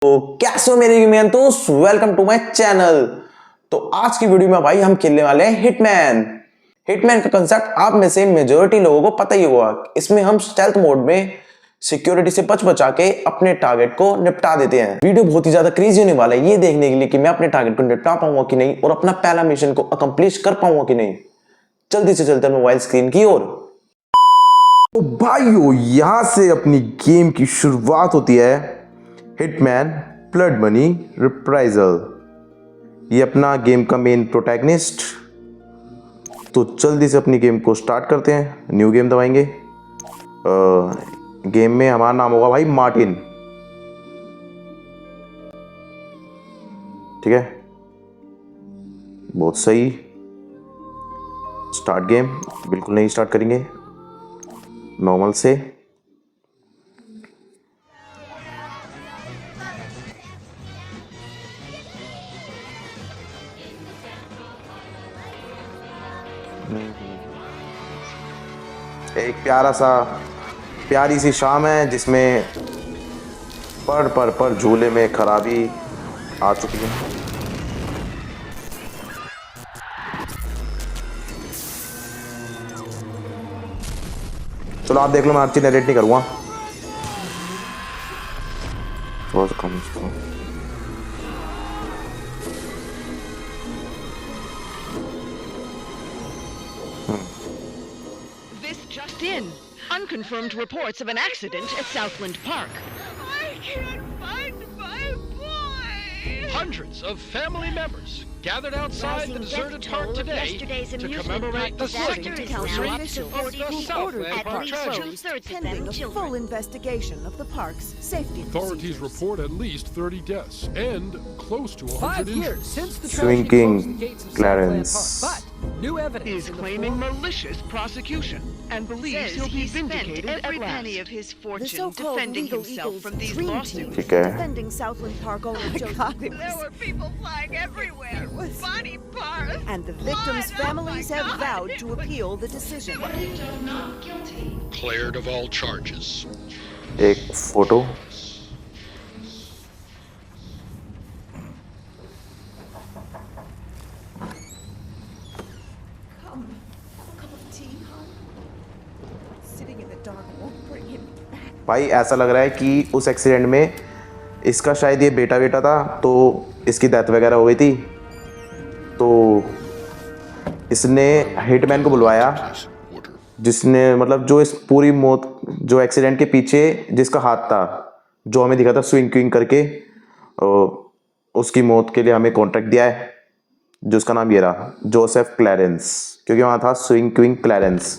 तो कैसे हो मेरे यूमियंतोस, वेलकम टू माय चैनल। तो आज की वीडियो में भाई हम खेलने वाले हैं हिटमैन। हिटमैन का कंसेप्ट आप में से मेजॉरिटी लोगों को पता ही होगा। इसमें हम स्टेल्थ मोड में सिक्योरिटी से बचा के अपने टारगेट को निपटा देते हैं। वीडियो बहुत ही ज्यादा क्रेजी होने वाला है ये देखने के लिए कि मैं अपने टारगेट को निपटा पाऊंगा कि नहीं और अपना पहला मिशन को अकम्प्लिश कर पाऊंगा कि नहीं। जल्दी से चलते हैं मोबाइल स्क्रीन की ओर। तो भाइयों यहां से अपनी गेम की शुरुआत होती है। हिटमैन ब्लड मनी रिप्राइजल, ये अपना गेम का मेन प्रोटैगनिस्ट। तो जल्दी से अपनी गेम को स्टार्ट करते हैं। न्यू गेम दबाएंगे। गेम में हमारा नाम होगा भाई मार्टिन, ठीक है, बहुत सही। स्टार्ट गेम, बिल्कुल नहीं स्टार्ट करेंगे, नॉर्मल से। एक प्यारी सी शाम है जिसमें पर झूले में खराबी आ चुकी है। चलो आप देख लो, मैं हर चीज नरेट नहीं करूँगा। थोड़ा सा कम इसको। This just in. Unconfirmed reports of an accident at Southland Park. I can't find my boy! Hundreds of family members gathered outside Rising the deserted death park toll of today yesterday's to amusement commemorate park the disaster second is now up anniversary to of the Southland at Park least tragedy. two-thirds of them Pending a full children. investigation of the park's safety Authorities procedures. report at least 30 deaths and close to 100 5 years injuries. since the Swing tragedy King closed the gates of Clarence. Southland Park, but new evidence Is in the claiming form malicious prosecution and believes Says he'll be he spent vindicated every at penny last. of his The fortune so-called defending Legal himself Eagles from these Dream lawsuits. Team ठीक है। defending Southland Park owner Joseph. There were people flying everywhere. Body parts. And the victims' blood. Oh families my have God. vowed to appeal the decision. Cleared of all charges. एक photo. Come, have a cup of tea, hon. Sitting in the dark won't bring him back. भाई ऐसा लग रहा है कि उस accident में इसका शायद ये बेटा था, तो इसकी डेथ वगैरह हो गई थी। तो इसने हिटमैन को बुलवाया, जिसने मतलब जो इस पूरी मौत, जो एक्सीडेंट के पीछे जिसका हाथ था, जो हमें दिखा था स्विंग क्विंग करके, उसकी मौत के लिए हमें कॉन्ट्रैक्ट दिया है, जिसका नाम ये रहा, जोसेफ क्लैरेंस, क्योंकि वहाँ था स्विंग क्विंग क्लैरेंस।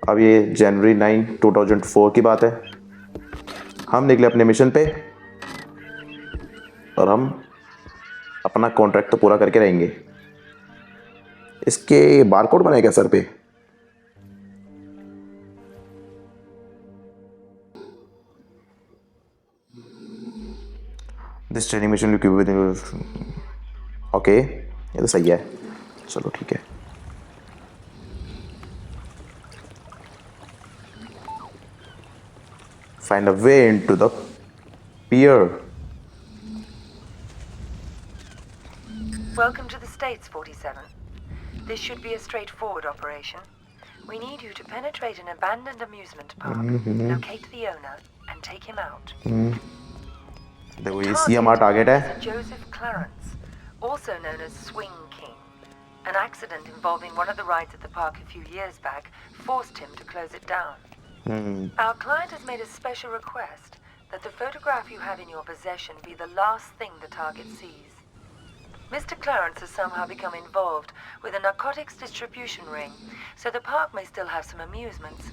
अब ये जनवरी 9, 2004 की बात है। हम निकले अपने मिशन पे और हम अपना कॉन्ट्रैक्ट तो पूरा करके रहेंगे। इसके बारकोड बनाए क्या सर पे? दिस ट्रेनिंग मिशन ओके, ये तो सही है। चलो ठीक है। Find a way into the pier. Welcome to the States, 47. This should be a straightforward operation. We need you to penetrate an abandoned amusement park, locate the owner, and take him out. देखो ये हमारा target है। is Joseph Clarence, also known as Swing King. An accident involving one of the rides at the park a few years back forced him to close it down. Our client has made a special request that the photograph you have in your possession be the last thing the target sees. Mr. Clarence has somehow become involved with a narcotics distribution ring, so the park may still have some amusements.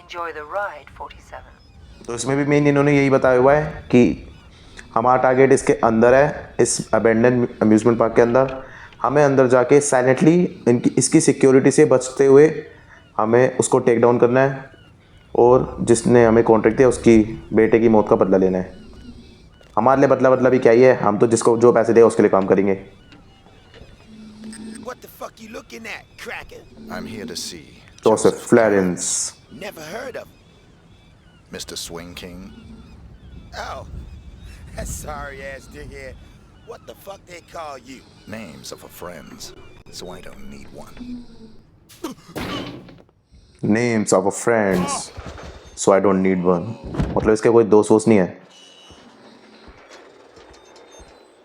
Enjoy the ride, 47. तो इसमें भी main इन्होंने यही बताया हुआ है कि हमारा टारगेट इसके अंदर है, इस अबेंडन अम्यूजमेंट पार्क के अंदर। हमें अंदर जाके साइलेंटली इसकी सिक्योरिटी से बचते हुए हमें उसको टेक डाउन करना है, और जिसने हमें कॉन्ट्रैक्ट दिया उसकी बेटे की मौत का बदला लेना है। हमारे लिए बदला भी क्या ही है, हम तो जिसको जो पैसे देगा उसके लिए काम करेंगे। What the fuck you looking at, Cracker? I'm here to see Joseph Clarence. Never heard of Mr. Swing King. Oh, Sorry ass dickhead. What the fuck they call you? Names of our friends, so I don't need one. Names of a friends so I don't need one. मतलब इसके कोई दोस्त वोस्त नहीं है।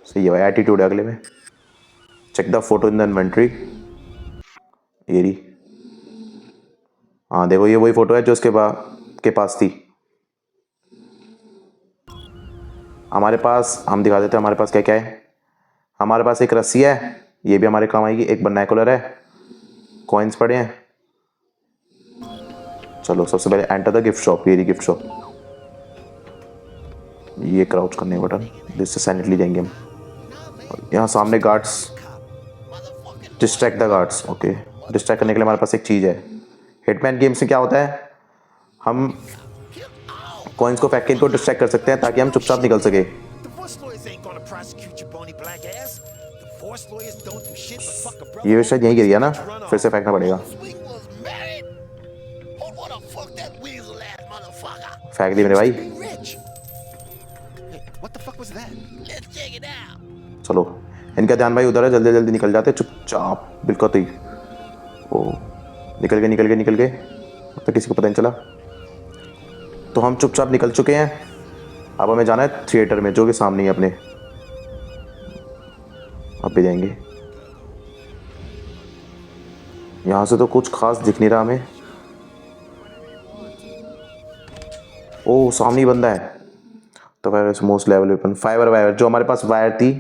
सही है भाई, एटीट्यूड है अगले में। Check the photo in the inventory. ये रही। हाँ देखो, ये वही फोटो है जो उसके के पास थी। हमारे पास, हम दिखा देते हैं हमारे पास क्या क्या है। हमारे पास एक रस्सी है, ये भी हमारे काम आएगी। एक बनाइकुलर है, कॉइन्स पड़े हैं। चलो सबसे पहले एंटर द गिफ्ट शॉप। ये गिफ्ट शॉप, ये क्राउच करने बटन, जिससे सैनिटली जाएंगे हम। यहाँ सामने guards, distract the guards. Okay, distract करने के लिए हमारे पास एक चीज़ है। हिटमैन गेम्स में क्या होता है, हम कॉइन्स को फेंक के इनको डिस्ट्रैक्ट कर सकते हैं ताकि हम चुपचाप निकल सके। Divorce lawyers ain't gonna prosecute your bony black ass. Divorce lawyers don't do shit but fuck a brother. ये शायद यहीं गिर गया ना, फिर से फेंकना पड़ेगा। Weasel was married. Who wanna fuck that weasel ass motherfucker? फेंक दी मेरे भाई। Rich. Hey, what the fuck was that? Let's check it out. चलो, इनका ध्यान भाई उधर है, जल्दी जल्दी निकल जाते चुपचाप, बिल्कुल ही। ओ निकल गए निकल गए निकल गए, अब तक किसी को पता नहीं चला। तो हम चुपचाप निकल चुके हैं। अब हमें जाना है थिएटर में, जो कि सामने ही अपने। अब भी जाएंगे। यहाँ से तो कुछ खास दिख नहीं रहा हमें। ओ सामने ही बंदा है। तो wire most level weapon, fibre wire, जो हमारे पास वायर थी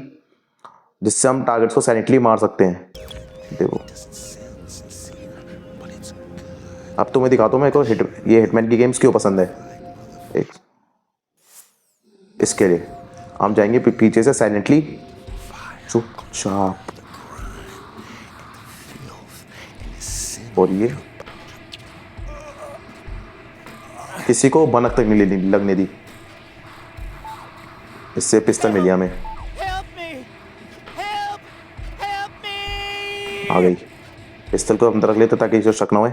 जिससे हम टारगेट्स को सैनिटली मार सकते हैं। देखो, अब तो मैं दिखाता हूँ मेरे को ये हिटमैन की गेम्स क्यों पसंद है। एक इसके लिए हम जाएंगे पीछे से सैलेंटली, चुपचाप। और ये किसी को भनक तक नहीं लगने दी। इससे पिस्तल मिली हमें। आ गई। पिस्तल को अंदर रख लेते ताकि इसे शक ना हो।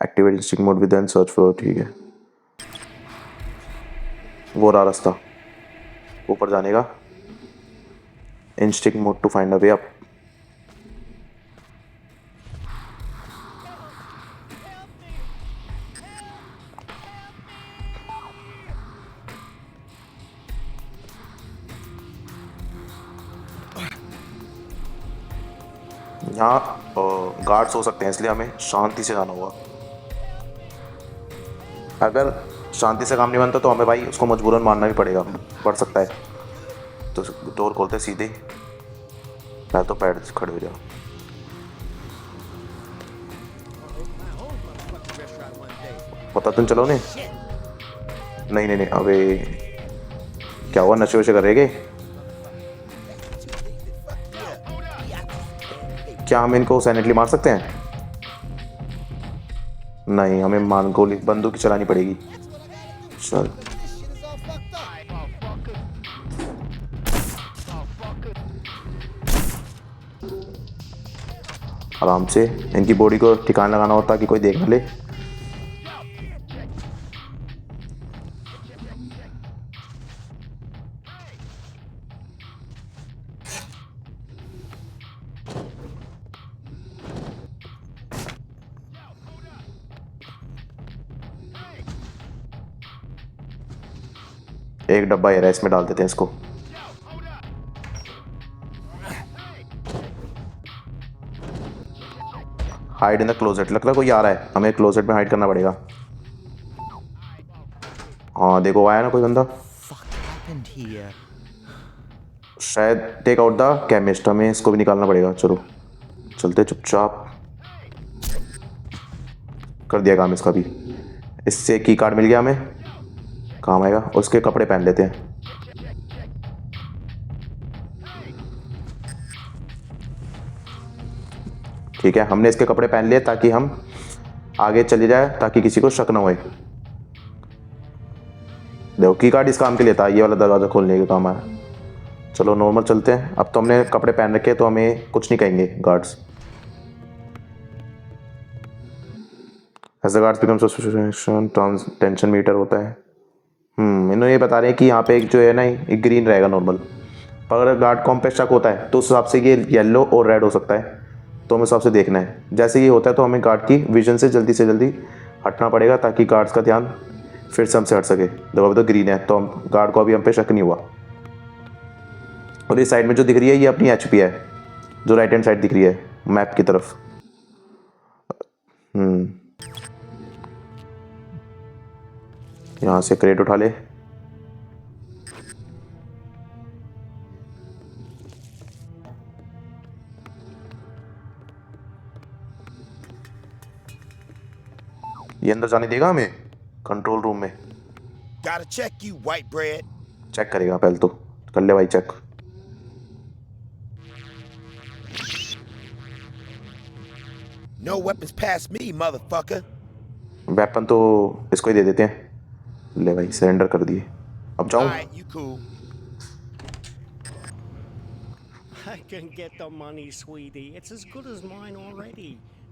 Activate instinct mode with and search for, ठीक है। वो रहा रास्ता ऊपर जाने का। Instinct mode to find a way up. यहाँ गार्ड्स हो सकते हैं, इसलिए हमें शांति से जाना होगा। अगर शांति से काम नहीं बनता तो हमें भाई उसको मजबूरन मारना भी पड़ेगा, पड़ सकता है। तो डोर खोलते सीधे, पहले तो पैर खड़े हो जाओ। पता तुम चलो ने। नहीं नहीं नहीं, अबे क्या हुआ, नशे वशे कर रहे गए क्या? हम इनको सैनिटली मार सकते हैं? नहीं, हमें मान गोली बंदूक की चलानी पड़ेगी। चल आराम से इनकी बॉडी को ठिकाना लगाना होता कि कोई देख न ले। एक डब्बा है, इसमें डाल देते हैं इसको। हाइड इन द क्लोजेट, लगता है कोई आ रहा है, हमें क्लोजेट में हाइड करना पड़ेगा। हाँ देखो, आया ना कोई बंदा। शायद टेक आउट द केमिस्ट, हमें इसको भी निकालना पड़ेगा। चलो चलते चुपचाप। कर दिया काम इसका भी। इससे की कार्ड मिल गया हमें, काम आएगा। उसके कपड़े पहन लेते हैं। ठीक है, हमने इसके कपड़े पहन लिए ताकि हम आगे चले जाए, ताकि किसी को शक ना होए। देखो की कार्ड इस काम के लिए था, ये वाला दरवाजा खोलने के काम आया। चलो नॉर्मल चलते हैं। अब तो हमने कपड़े पहन रखे तो हमें कुछ नहीं कहेंगे गार्ड्स। ऐसे guards become suspicious, tension meter होता है। इन्होंने ये बता रहे हैं कि यहाँ पे एक जो है ना एक ग्रीन रहेगा नॉर्मल, पर अगर गार्ड कॉम्प स्टक होता है तो उस हिसाब से ये येलो और रेड हो सकता है। तो हमें उस हिसाब से देखना है, जैसे ये होता है तो हमें गार्ड की विजन से जल्दी हटना पड़ेगा ताकि गार्ड्स का ध्यान फिर से हमसे हट सके। देखो अभी तो ग्रीन है तो हम गार्ड को अभी हम पे शक नहीं हुआ। और इस साइड में जो दिख रही है ये अपनी एचपी है, जो राइट हैंड साइड दिख रही है मैप की तरफ। यहाँ से क्रेट उठा ले। ये अंदर जाने देगा हमें कंट्रोल रूम में? Gotta check you, white bread. Check करेगा पहले तो, कर ले भाई check. No weapons past me, motherfucker. Weapon तो इसको ही दे देते हैं। ले भाई सरेंडर कर दिए, अब जाऊं? Alright, you cool. I can get the money, sweetie. It's as good as mine already.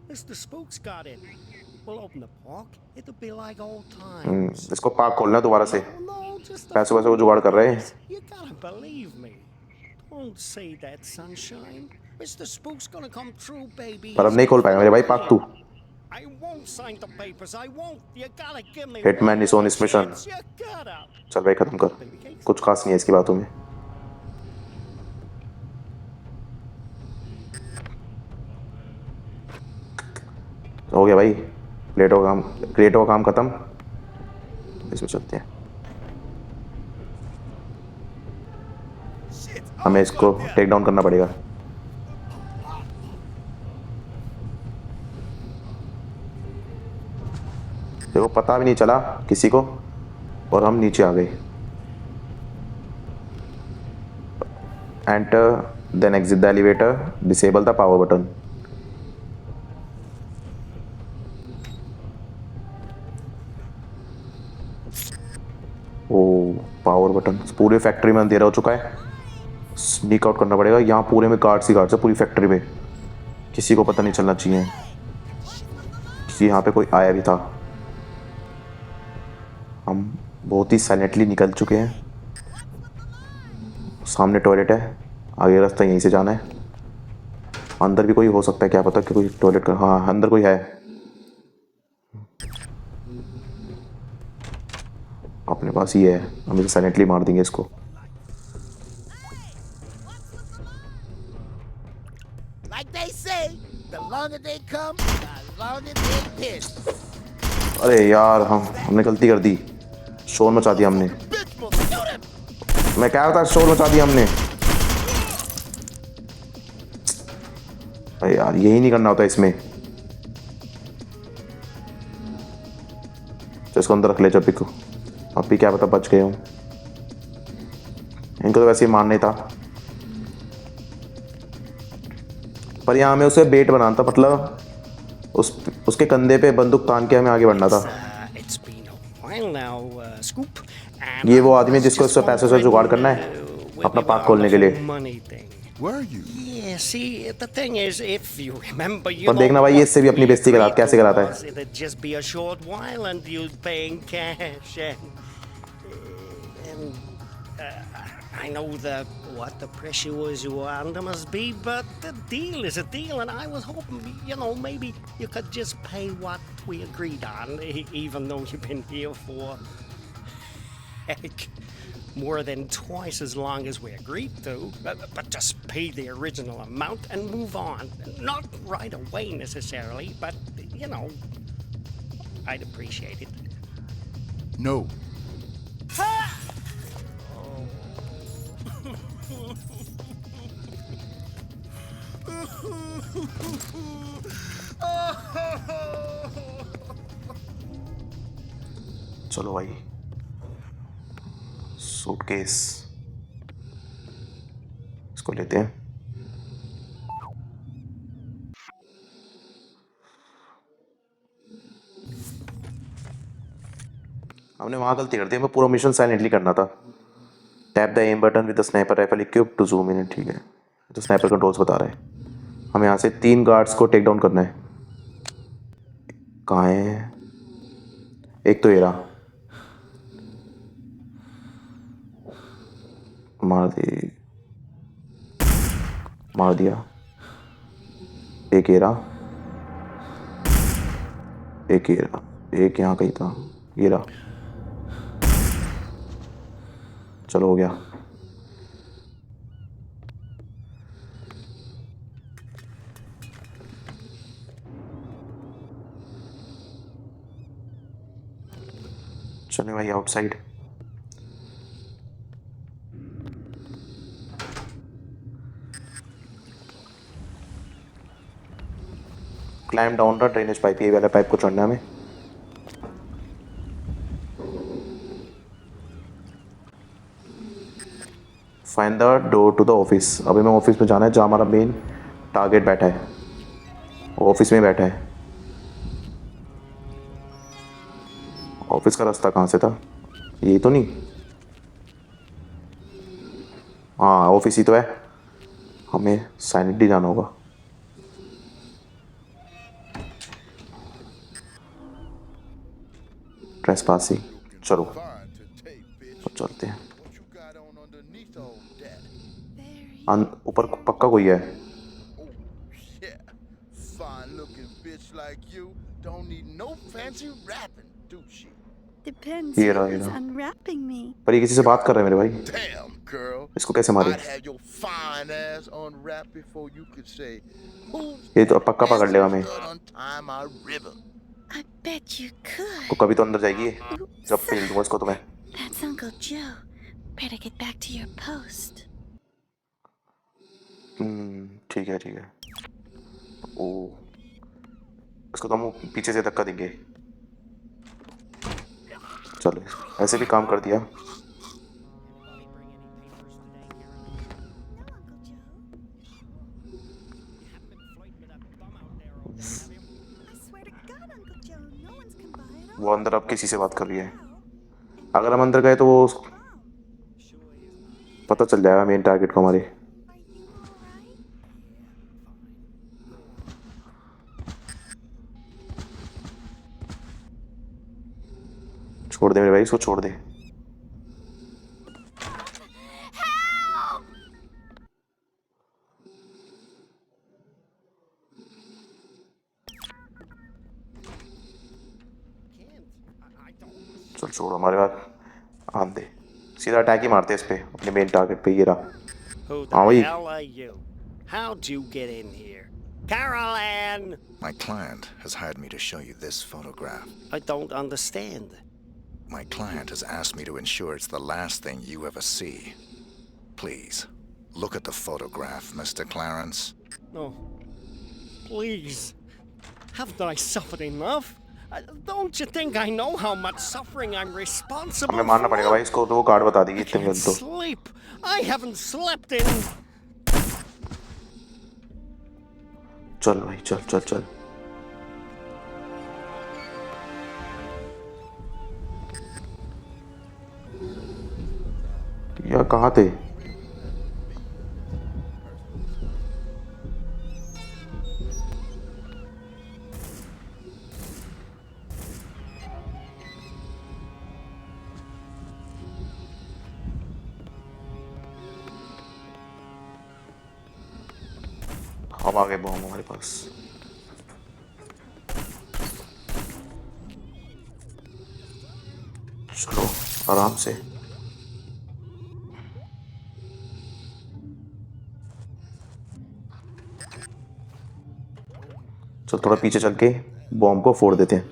Mr. Spook's got it. We'll open the park. It'll be like old times. इसको पार्क खोलना है दोबारा से, No, just पैसे वैसे को जुगाड़ कर रहे हैं। You gotta believe me. Don't say that, sunshine. Mr. Spook's gonna come true, baby. पर अब नहीं खोल पाएगा मेरे भाई पार्क तू। I won't sign the papers. I won't. You gotta give me Hitman is on one his mission. chance. You gotta. चल भाई खत्म कर, कुछ खास नहीं है इसकी बातों में। हो गया भाई, क्रिएट हो काम खत्म। इसमें चलते हैं, हमें इसको टेक डाउन करना पड़ेगा। देखो पता भी नहीं चला किसी को और हम नीचे आ गए। Enter then exit the elevator, disable the power button. Oh power button पूरे फैक्ट्री में अंधेरा हो चुका है, स्नीक आउट करना पड़ेगा। यहाँ पूरे में गार्ड्स ही गार्ड्स है पूरी फैक्ट्री में, किसी को पता नहीं चलना चाहिए कि यहाँ पे कोई आया भी था। हम बहुत ही साइलेंटली निकल चुके हैं। सामने टॉयलेट है, आगे रास्ता यहीं से जाना है। अंदर भी कोई हो सकता है, क्या पता कि कोई टॉयलेट का, हाँ अंदर कोई है। अपने पास ही है, हम इसे साइलेंटली मार देंगे इसको। Like they say, the longer they come, the longer they piss. अरे यार हमने गलती कर दी, शोर मचा दिया हमने। मैं कह रहा था शोर मचा दिया हमने। अरे यार यही नहीं करना होता इसमें। तो इसको अंदर रख ले जब को, अब भी क्या पता बच गए हूँ। इनको तो वैसे ही मारना ही था, पर यहाँ हमें उसे बेट बनाना था, मतलब उसके कंधे पे बंदूक तान के हमें आगे बढ़ना था। It's been a while now, Scoop. ये वो आदमी है जिसको इससे पैसे से जुगाड़ करना है अपना पार्क खोलने के लिए। Were you? Yeah, see, the thing is, if you remember, you पर देखना भाई ये इससे भी अपनी बेइज्जती करा, कैसे कराता है। It'd just be a short while and you'd pay in cash and I know what the pressures you were under must be, but the deal is a deal, and I was hoping, maybe you could just pay what we agreed on, even though you've been here for, heck, more than twice as long as we agreed to. But just pay the original amount and move on. Not right away necessarily, but, I'd appreciate it. No. चलो भाई, suitcase इसको लेते हैं। हमने वहां गलती कर दी, हमें पूरा मिशन साइलेंटली करना था। Tap the aim button with the sniper rifle equipped to zoom in. ठीक है, तो स्नाइपर कंट्रोल्स बता रहे हैं हमें यहाँ से 3 गार्ड्स को टेक डाउन करना है। कहाँ है? एक तो ये रहा, मार दे, मार दिया। एक ये रहा, एक ये रहा, एक यहाँ कहीं था, ये रहा। चलो हो गया। चले भाई outside. Climb down the drainage pipe, ये वाला पाइप को चढ़ना है हमें। Find the door to the office. अभी मैं ऑफिस में जाना है जहाँ हमारा मेन टारगेट बैठा है, ऑफिस में बैठा है। ऑफिस का रास्ता कहाँ से था? ये तो नहीं, हाँ ऑफिस ही तो है। हमें साइलेंटली जाना होगा। ट्रेसपासिंग, चलो तो चलते हैं। ऊपर पक्का कोई है। Depends ये रहा, ये who's रहा। unwrapping me. पर ये किसी से बात कर रहा है मेरे भाई। Damn, girl. इसको कैसे मारे? I'd have your fine ass unwrapped before you could say, ये तो पक्का पकड़ लेगा हमें। untie my ribbon. I bet you could. तो कभी तो अंदर जाएगी ये, जब फेल दूंगा इसको तुम्हें। That's Uncle Joe. Better get back to your post. ठीक है ठीक है। ओ, इसको तो हम पीछे से धक्का देंगे। चलो ऐसे भी काम कर दिया। वो अंदर अब किसी से बात कर रही है। अगर हम अंदर गए तो वो पता चल जाएगा मेन टारगेट को हमारे। छोड़ दे मेरे भाई, इसको छोड़ दे। चल छोड़, हमारे पास आन दे। सीधा अटैक ही मारते इस पे, अपने मेन टारगेट पे। ये रहा। Who हाँ the वही। hell are you? How'd you get in here? Carol Ann! My client has hired me to show you this photograph. I don't understand. My client has asked me to ensure it's the last thing you ever see. Please, look at the photograph, Mr. Clarence. No. Please. Haven't I suffered enough? Don't you think I know how much suffering I'm responsible हमें मारना पड़ेगा for? भाई इसको, तो वो guard बता देगी इतने Can't जल्द तो। sleep. I haven't slept in... चल भाई चल चल चल। यार कहाँ थे? हम आ गए बॉम्ब हमारे पास। चलो आराम से। चल थोड़ा पीछे चल के बॉम्ब को फोड़ देते हैं।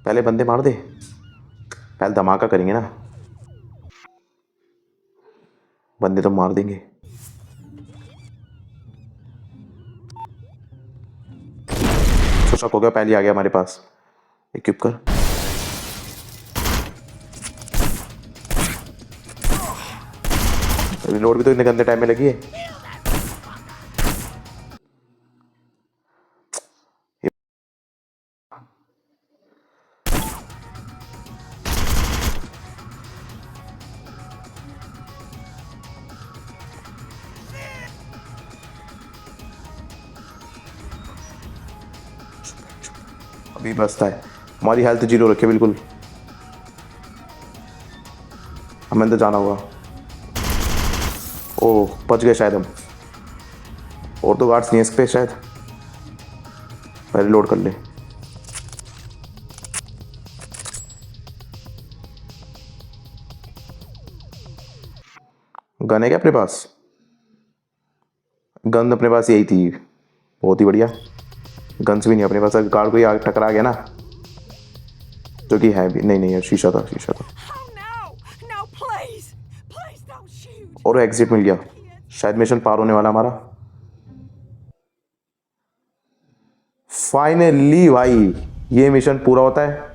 पहले बंदे मार दे, पहले धमाका करेंगे ना। बंदे तो मार देंगे। शॉक हो गया, पहले आ गया हमारे पास। इक्विप कर। रिलोड भी तो इतने गंदे टाइम में लगी है। अभी बचता है, हमारी हेल्थ जीरो रखे बिल्कुल। हमें तो जाना होगा। ओह बच गए शायद हम। और तो गार्ड्स नहीं है इस पे शायद। पहले लोड कर ले। गन है क्या अपने पास? गन अपने पास यही थी। बहुत ही बढ़िया। गन्स भी नहीं अपने पास। अगर गार्ड कोई आगे टकरा गया ना, जो कि है भी नहीं है, शीशा था। Oh no! No, please! Please don't shoot! और एग्जिट मिल गया। शायद मिशन पार होने वाला हमारा। फाइनली भाई ये मिशन पूरा होता है।